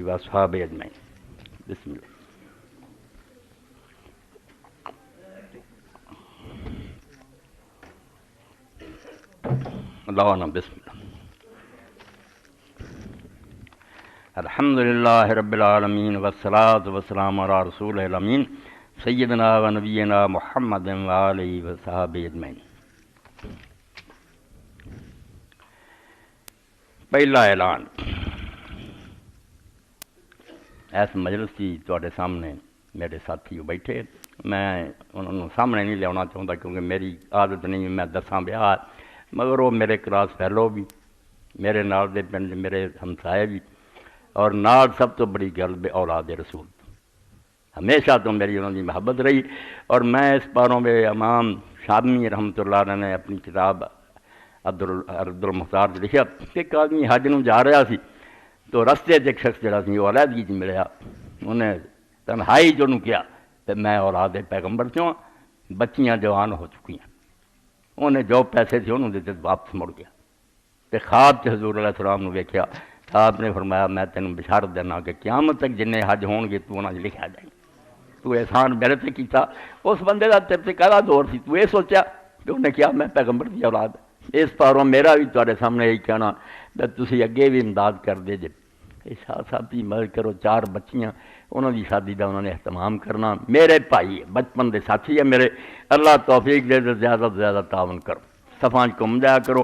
واصحابہ اجمعین۔ بسم اللہ۔ اللہ بسم اللہ۔ الحمدللہ رب العالمین والصلاة والسلام علی رسول الامین سیدنا و نبینا محمد و آلہ و صحابہ اجمعین۔ پہلا اعلان، اس مجلس کی تواڈے سامنے میرے ساتھی بیٹھے، میں انہوں سامنے نہیں لیا چاہتا کیونکہ میری عادت نہیں، میں دساں بیاہ مگر وہ میرے کلاس فیلو بھی، میرے نال دے پنڈ میرے ہمسائے بھی، اور نال سب تو بڑی گل بے اولاد رسول، ہمیشہ تو میری انہوں کی محبت رہی۔ اور میں اس باروں میں امام شامی رحمۃ اللہ علیہ نے اپنی کتاب عبد المختار لکھا کہ ایک آدمی حج نوں جا رہا سی تو رستے ایک شخص جڑا سی وہ علیحدگی چ ملیا، انہیں تنہائی چ انہوں کیا کہ میں اولاد پیغمبر چوں، بچیاں جوان ہو چکی ہیں، انہیں جو پیسے تھے انہوں دیتے واپس مڑ گیا تے خواب چ حضور علیہ السلام نے ویکھیا، آپ نے فرمایا میں تینوں بشارت دینا کہ قیامت تک جنہیں حج ہون گے تو انہاں وچ لکھیا جائے، تو احسان میرے تے کیتا۔ اس بندے دا تیرے تے کہڑا دور سی، تو یہ سوچا کہ انہیں کیا میں پیغمبر دی اولاد۔ اس پاروں میرا بھی تواڈے سامنے یہی کہنا کہ تسی اگے بھی امداد کر دے جے، شاہ صاحب کی مدد کرو، 4 بچیاں انہوں کی شادی کا انہوں نے اہتمام کرنا، میرے بھائی بچپن کے ساتھی ہے میرے، اللہ توفیق دے زیادہ سے زیادہ تعاون کرو، صفاں گھوم جایا کرو،